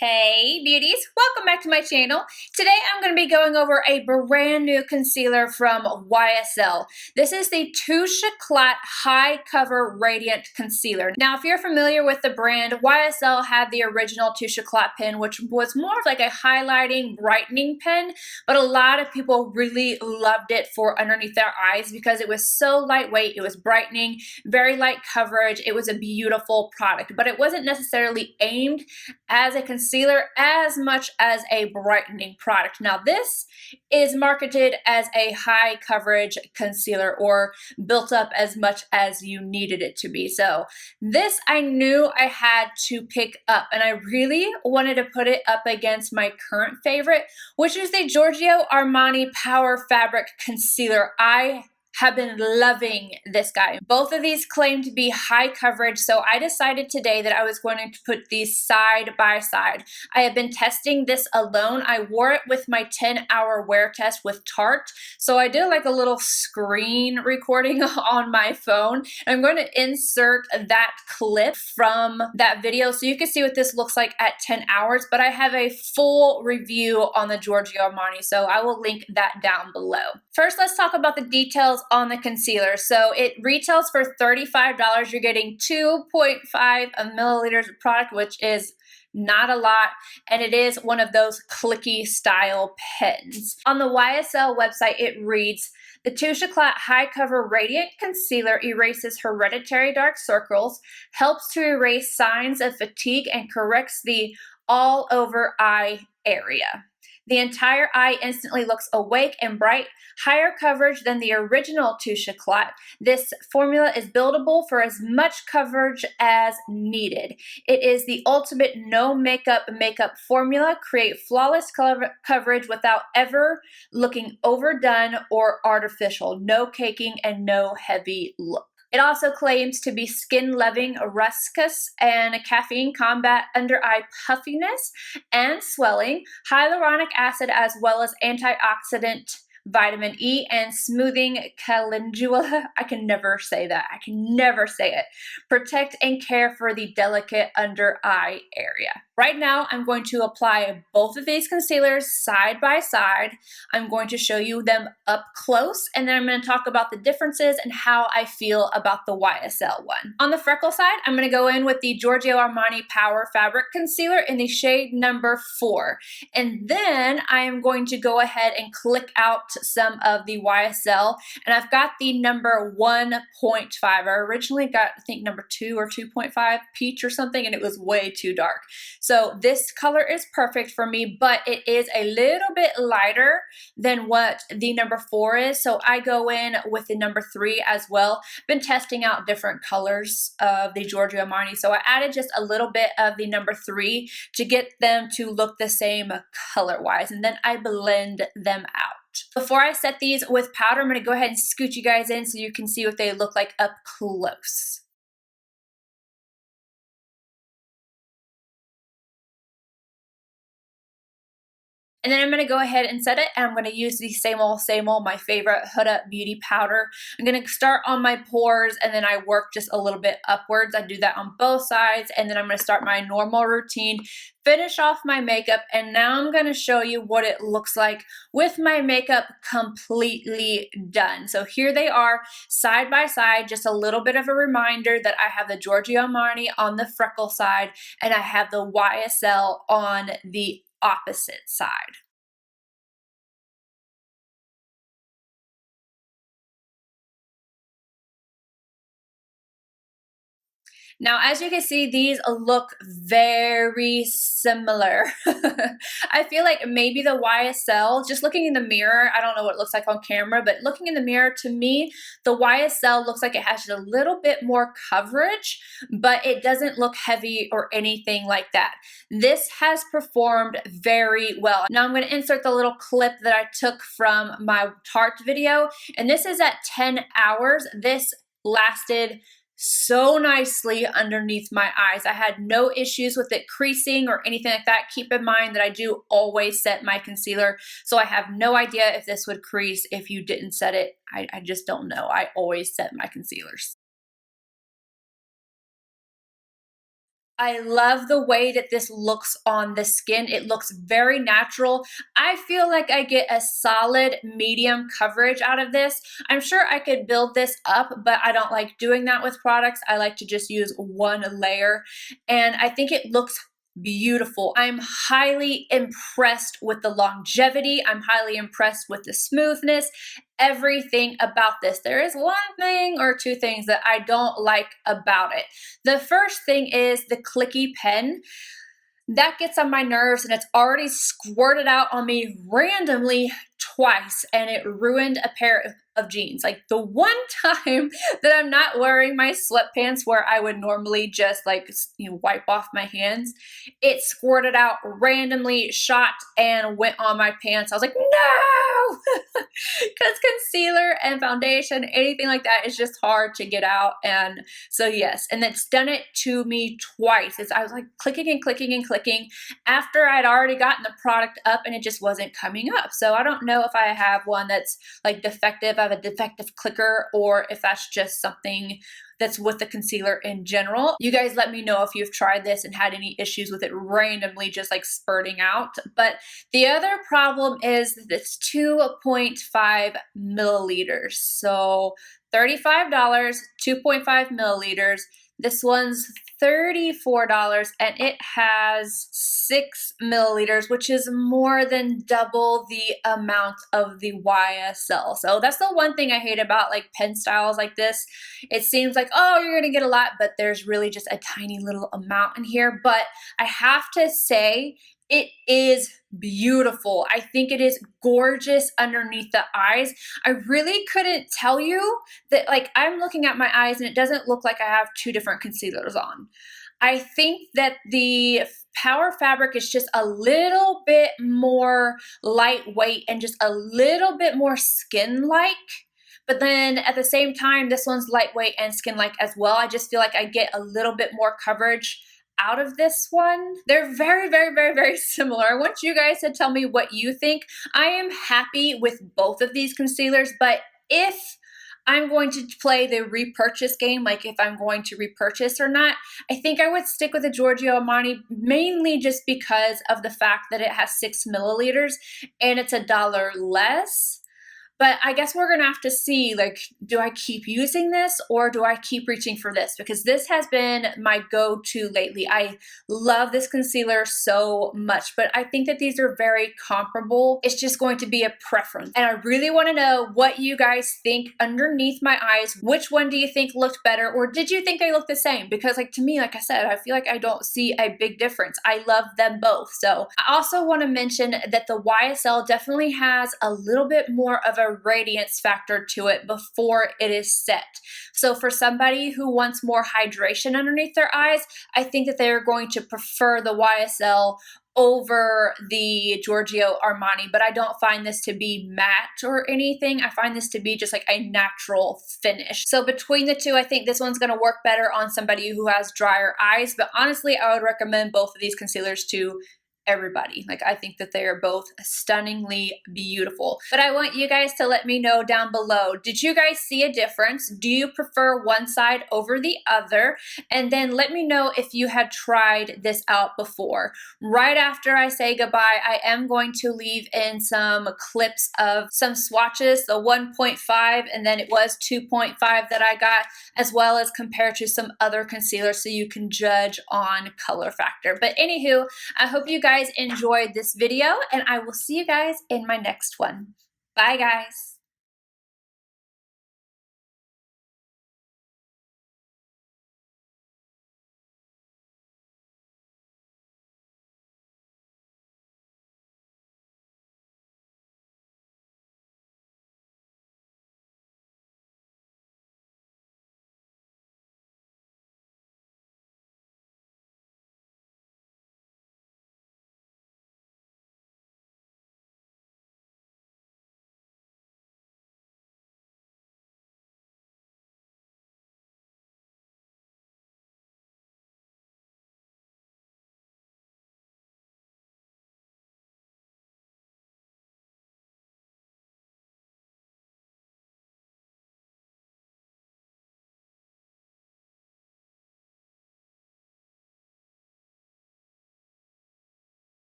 Hey beauties, welcome back to my channel. Today I'm going to be going over a brand new concealer from YSL. This is the Touche ECLAT High Cover Radiant Concealer. Now if you're familiar with the brand, YSL had the original Touche ECLAT pen, which was more of like a highlighting, brightening pen, but a lot of people really loved it for underneath their eyes because it was so lightweight, it was brightening, very light coverage, it was a beautiful product, but it wasn't necessarily aimed as a concealer as much as a brightening product. Now this is marketed as a high coverage concealer or built up as much as you needed it to be. So this I knew I had to pick up, and I really wanted to put it up against my current favorite, which is the Giorgio Armani Power Fabric Concealer. I have been loving this guy. Both of these claim to be high coverage, so I decided today that I was going to put these side by side. I have been testing this alone. I wore it with my 10-hour wear test with Tarte, so I did like a little screen recording on my phone. I'm going to insert that clip from that video so you can see what this looks like at 10 hours, but I have a full review on the Giorgio Armani, so I will link that down below. First, let's talk about the details on the concealer. So it retails for $35. You're getting 2.5 milliliters of product, which is not a lot, and it is one of those clicky style pens. On the YSL website, it reads, the Touche ECLAT High Cover Radiant Concealer erases hereditary dark circles, helps to erase signs of fatigue, and corrects the all over eye area. The entire eye instantly looks awake and bright, higher coverage than the original Touche ECLAT. This formula is buildable for as much coverage as needed. It is the ultimate no makeup formula. Create flawless coverage without ever looking overdone or artificial. No caking and no heavy look. It also claims to be skin-loving, ruscus, and caffeine combat under-eye puffiness and swelling, hyaluronic acid, as well as antioxidant vitamin E, and smoothing calendula. I can never say that. I can never say it. Protect and care for the delicate under eye area. Right now, I'm going to apply both of these concealers side by side. I'm going to show you them up close, and then I'm going to talk about the differences and how I feel about the YSL one. On the freckle side, I'm going to go in with the Giorgio Armani Power Fabric Concealer in the shade number 4. And then I am going to go ahead and click out some of the YSL, and I've got the number 1.5. I originally got, I think, number 2 or 2.5 peach or something, and it was way too dark. So this color is perfect for me, but it is a little bit lighter than what the number 4 is. So I go in with the number 3 as well. Been testing out different colors of the Giorgio Armani. So I added just a little bit of the number 3 to get them to look the same color-wise. And then I blend them out. Before I set these with powder, I'm going to go ahead and scoot you guys in so you can see what they look like up close. And then I'm going to go ahead and set it, and I'm going to use the same old, my favorite Huda Beauty powder. I'm going to start on my pores, and then I work just a little bit upwards. I do that on both sides, and then I'm going to start my normal routine, finish off my makeup, and now I'm going to show you what it looks like with my makeup completely done. So here they are, side by side, just a little bit of a reminder that I have the Giorgio Armani on the freckle side, and I have the YSL on the opposite side. Now, as you can see, these look very similar. I feel like maybe the YSL, just looking in the mirror, I don't know what it looks like on camera, but looking in the mirror, to me, the YSL looks like it has a little bit more coverage, but it doesn't look heavy or anything like that. This has performed very well. Now I'm going to insert the little clip that I took from my Tarte video, and this is at 10 hours. This lasted so nicely underneath my eyes. I had no issues with it creasing or anything like that. Keep in mind that I do always set my concealer, so I have no idea if this would crease if you didn't set it. I just don't know. I always set my concealers. I love the way that this looks on the skin. It looks very natural. I feel like I get a solid medium coverage out of this. I'm sure I could build this up, but I don't like doing that with products. I like to just use one layer, and I think it looks beautiful. I'm highly impressed with the longevity. I'm highly impressed with the smoothness, everything about this. There is one thing or two things that I don't like about it. The first thing is the clicky pen. That gets on my nerves, and it's already squirted out on me randomly twice, and it ruined a pair of jeans. Like the one time that I'm not wearing my sweatpants where I would normally just like, wipe off my hands, it squirted out randomly, shot, and went on my pants. I was like, no! Because concealer and foundation, anything like that is just hard to get out. And so yes, and it's done it to me twice. I was like clicking and clicking and clicking after I'd already gotten the product up, and it just wasn't coming up. So I don't know if I have one that's like defective, I have a defective clicker, or if that's just something that's with the concealer in general. You guys let me know if you've tried this and had any issues with it randomly just like spurting out. But the other problem is that it's 2.5 milliliters. So $35, 2.5 milliliters. This one's $34, and it has 6 milliliters, which is more than double the amount of the YSL. So that's the one thing I hate about like pen styles like this. It seems like, oh, you're gonna get a lot, but there's really just a tiny little amount in here. But I have to say, it is beautiful. I think it is gorgeous underneath the eyes. I really couldn't tell you that, like, I'm looking at my eyes and it doesn't look like I have two different concealers on. I think that the Power Fabric is just a little bit more lightweight and just a little bit more skin-like. But then at the same time, this one's lightweight and skin-like as well. I just feel like I get a little bit more coverage out of this one. They're very, very, very, very similar. I want you guys to tell me what you think. I am happy with both of these concealers, but if I'm going to play the repurchase game, like if I'm going to repurchase or not, I think I would stick with the Giorgio Armani, mainly just because of the fact that it has 6 milliliters and it's $1 less. But I guess we're gonna have to see, like, do I keep using this or do I keep reaching for this? Because this has been my go-to lately. I love this concealer so much, but I think that these are very comparable. It's just going to be a preference. And I really wanna know what you guys think underneath my eyes. Which one do you think looked better, or did you think they looked the same? Because like to me, like I said, I feel like I don't see a big difference. I love them both. So I also wanna mention that the YSL definitely has a little bit more of a radiance factor to it before it is set. So for somebody who wants more hydration underneath their eyes, I think that they're going to prefer the YSL over the Giorgio Armani, but I don't find this to be matte or anything. I find this to be just like a natural finish. So between the two, I think this one's gonna work better on somebody who has drier eyes, but honestly, I would recommend both of these concealers to everybody. Like, I think that they are both stunningly beautiful. But I want you guys to let me know down below, did you guys see a difference? Do you prefer one side over the other? And then let me know if you had tried this out before. Right after I say goodbye, I am going to leave in some clips of some swatches, the 1.5, and then it was 2.5 that I got, as well as compared to some other concealers so you can judge on color factor. But anywho, I hope you guys enjoyed this video, and I will see you guys in my next one. Bye, guys.